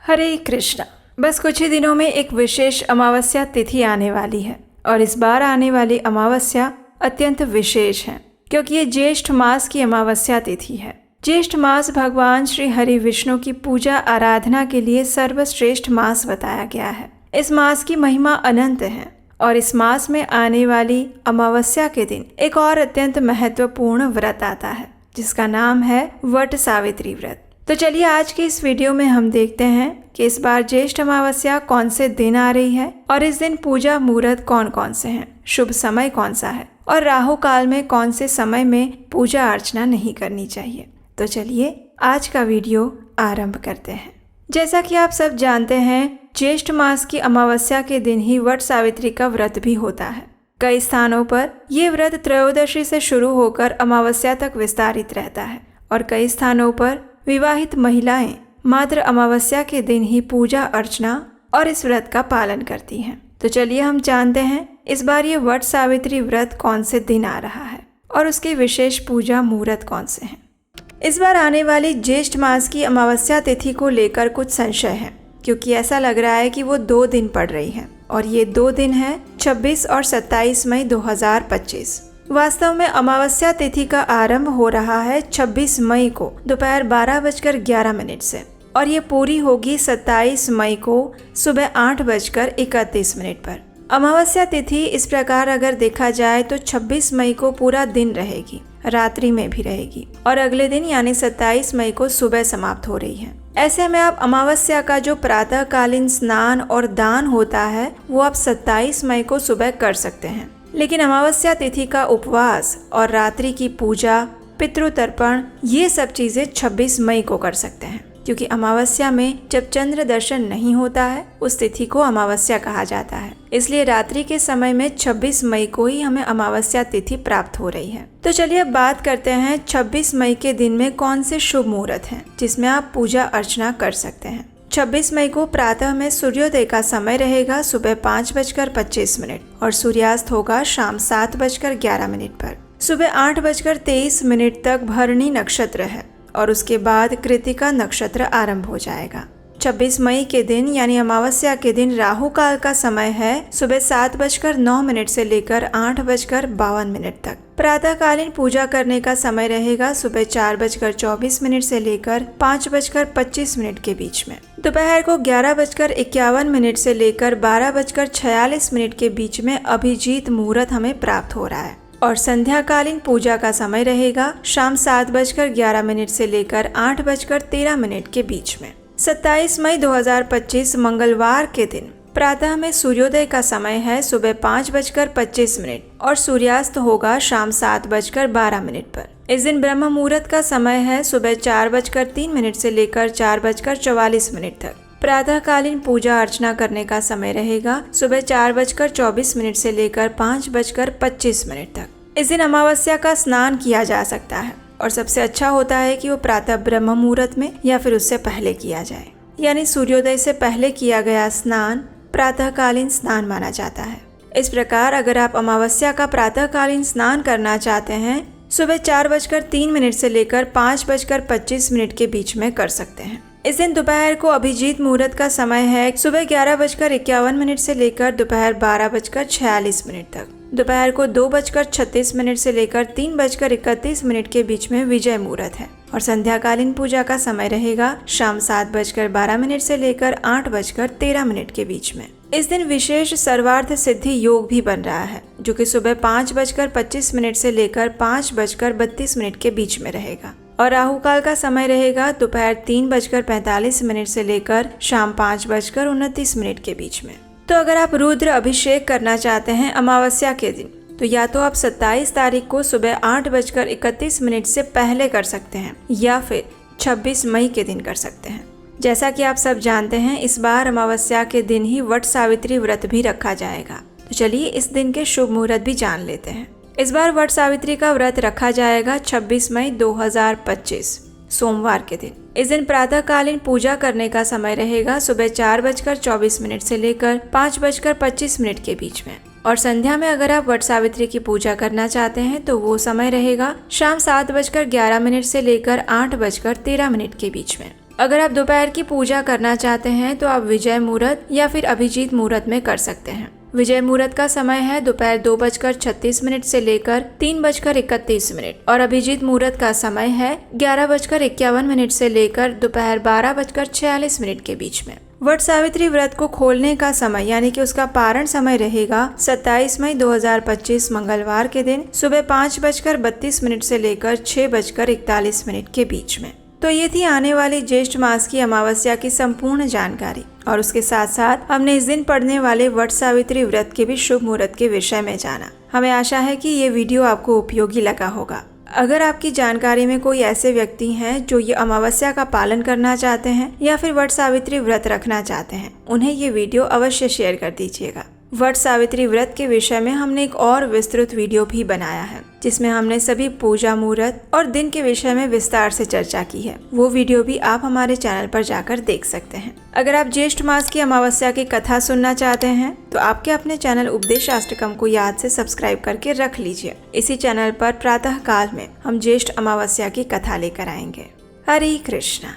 हरे कृष्णा। बस कुछ ही दिनों में एक विशेष अमावस्या तिथि आने वाली है और इस बार आने वाली अमावस्या अत्यंत विशेष है क्योंकि ये ज्येष्ठ मास की अमावस्या तिथि है। ज्येष्ठ मास भगवान श्री हरि विष्णु की पूजा आराधना के लिए सर्वश्रेष्ठ मास बताया गया है। इस मास की महिमा अनंत है और इस मास में आने वाली अमावस्या के दिन एक और अत्यंत महत्वपूर्ण व्रत आता है जिसका नाम है वट सावित्री व्रत। तो चलिए आज के इस वीडियो में हम देखते हैं कि इस बार ज्येष्ठ अमावस्या कौन से दिन आ रही है और इस दिन पूजा मुहूर्त कौन कौन से हैं, शुभ समय कौन सा है और राहु काल में कौन से समय में पूजा अर्चना नहीं करनी चाहिए। तो चलिए आज का वीडियो आरंभ करते हैं। जैसा कि आप सब जानते हैं, ज्येष्ठ मास की अमावस्या के दिन ही वट सावित्री का व्रत भी होता है। कई स्थानों पर यह व्रत त्रयोदशी से शुरू होकर अमावस्या तक विस्तारित रहता है और कई स्थानों पर विवाहित महिलाएं मात्र अमावस्या के दिन ही पूजा अर्चना और इस व्रत का पालन करती हैं। तो चलिए हम जानते हैं इस बार ये वट सावित्री व्रत कौन से दिन आ रहा है और उसके विशेष पूजा मुहूर्त कौन से हैं। इस बार आने वाली ज्येष्ठ मास की अमावस्या तिथि को लेकर कुछ संशय है क्योंकि ऐसा लग रहा है कि वो 2 दिन पड़ रही है और ये 2 दिन है 26 और 27 मई 2025। वास्तव में अमावस्या तिथि का आरंभ हो रहा है 26 मई को दोपहर 12:11 से और ये पूरी होगी 27 मई को सुबह 8:31 पर। अमावस्या तिथि इस प्रकार अगर देखा जाए तो 26 मई को पूरा दिन रहेगी, रात्रि में भी रहेगी और अगले दिन यानी 27 मई को सुबह समाप्त हो रही है। ऐसे में आप अमावस्या का जो प्रातःकालीन स्नान और दान होता है वो आप 27 मई को सुबह कर सकते हैं, लेकिन अमावस्या तिथि का उपवास और रात्रि की पूजा, पितृतर्पण ये सब चीजें 26 मई को कर सकते हैं क्योंकि अमावस्या में जब चंद्र दर्शन नहीं होता है उस तिथि को अमावस्या कहा जाता है। इसलिए रात्रि के समय में 26 मई को ही हमें अमावस्या तिथि प्राप्त हो रही है। तो चलिए अब बात करते हैं 26 मई के दिन में कौन से शुभ मुहूर्त हैं जिसमें आप पूजा अर्चना कर सकते हैं। 26 मई को प्रातः में सूर्योदय का समय रहेगा सुबह 5:25 और सूर्यास्त होगा शाम 7:11 पर। सुबह 8:23 तक भरणी नक्षत्र है और उसके बाद कृतिका नक्षत्र आरंभ हो जाएगा। 26 मई के दिन यानी अमावस्या के दिन राहु काल का समय है सुबह 7:09 से लेकर 8:52 तक। प्रातःकालीन पूजा करने का समय रहेगा सुबह 4:24 से लेकर 5:25 के बीच में। दोपहर को 11:51 से लेकर 12:46 के बीच में अभिजीत मुहूर्त हमें प्राप्त हो रहा है और संध्याकालीन पूजा का समय रहेगा शाम 7:11 से लेकर 8:13 के बीच में। 27 मई 2025 मंगलवार के दिन प्रातः में सूर्योदय का समय है सुबह 5:25 और सूर्यास्त होगा शाम 7:12 पर। इस दिन ब्रह्म मुहूर्त का समय है सुबह 4:03 से लेकर 4:44 तक। प्रातःकालीन पूजा अर्चना करने का समय रहेगा सुबह 4:24 से लेकर 5:25 तक। इस दिन अमावस्या का स्नान किया जा सकता है और सबसे अच्छा होता है कि वो प्रातः ब्रह्म मुहूर्त में या फिर उससे पहले किया जाए, यानी सूर्योदय से पहले किया गया स्नान प्रातःकालीन स्नान माना जाता है। इस प्रकार अगर आप अमावस्या का प्रातःकालीन स्नान करना चाहते हैं सुबह 4:03 से लेकर 5:25 के बीच में कर सकते हैं। इस दिन दोपहर को अभिजीत मुहूर्त का समय है सुबह 11:51 से लेकर दोपहर 12:46 तक। दोपहर को 2:36 से लेकर 3:31 के बीच में विजय मुहूर्त है और संध्याकालीन पूजा का समय रहेगा शाम 7:12 से लेकर 8:13 के बीच में। इस दिन विशेष सर्वार्थ सिद्धि योग भी बन रहा है जो कि सुबह 5:25 से लेकर 5:32 के बीच में रहेगा और राहु काल का समय रहेगा दोपहर 3:45 से लेकर शाम 5:29 के बीच में। तो अगर आप रुद्र अभिषेक करना चाहते हैं अमावस्या के दिन तो या तो आप 27 तारीख को सुबह 8:31 से पहले कर सकते हैं या फिर 26 मई के दिन कर सकते हैं। जैसा कि आप सब जानते हैं इस बार अमावस्या के दिन ही वट सावित्री व्रत भी रखा जाएगा। तो चलिए इस दिन के शुभ मुहूर्त भी जान लेते हैं। इस बार वट सावित्री का व्रत रखा जाएगा 26 मई 2025 सोमवार के दिन। इस दिन प्रातःकालीन पूजा करने का समय रहेगा सुबह 4:24 से लेकर 5:25 के बीच में और संध्या में अगर आप वट सावित्री की पूजा करना चाहते हैं तो वो समय रहेगा शाम 7:11 से लेकर 8:13 के बीच में। अगर आप दोपहर की पूजा करना चाहते हैं तो आप विजय मुहूर्त या फिर अभिजीत मुहूर्त में कर सकते हैं। विजय मुहूर्त का समय है दोपहर 2:36 से लेकर 3:31 और अभिजीत मुहूर्त का समय है 11:51 से लेकर दोपहर 12:46 के बीच में। वट सावित्री व्रत को खोलने का समय यानी कि उसका पारण समय रहेगा 27 मई 2025 मंगलवार के दिन सुबह 5:32 से लेकर 6:41 के बीच में। तो ये थी आने वाली ज्येष्ठ मास की अमावस्या की संपूर्ण जानकारी और उसके साथ साथ हमने इस दिन पढ़ने वाले वट सावित्री व्रत के भी शुभ मुहूर्त के विषय में जाना। हमें आशा है कि ये वीडियो आपको उपयोगी लगा होगा। अगर आपकी जानकारी में कोई ऐसे व्यक्ति हैं जो ये अमावस्या का पालन करना चाहते हैं या फिर वट सावित्री व्रत रखना चाहते हैं, उन्हें ये वीडियो अवश्य शेयर कर दीजिएगा। वट सावित्री व्रत के विषय में हमने एक और विस्तृत वीडियो भी बनाया है जिसमें हमने सभी पूजा मुहूर्त और दिन के विषय में विस्तार से चर्चा की है। वो वीडियो भी आप हमारे चैनल पर जाकर देख सकते हैं। अगर आप ज्येष्ठ मास की अमावस्या की कथा सुनना चाहते हैं तो आपके अपने चैनल उपदेशाष्टकम को याद से सब्सक्राइब करके रख लीजिए। इसी चैनल पर प्रातः काल में हम ज्येष्ठ अमावस्या की कथा लेकर आएंगे। हरे कृष्णा।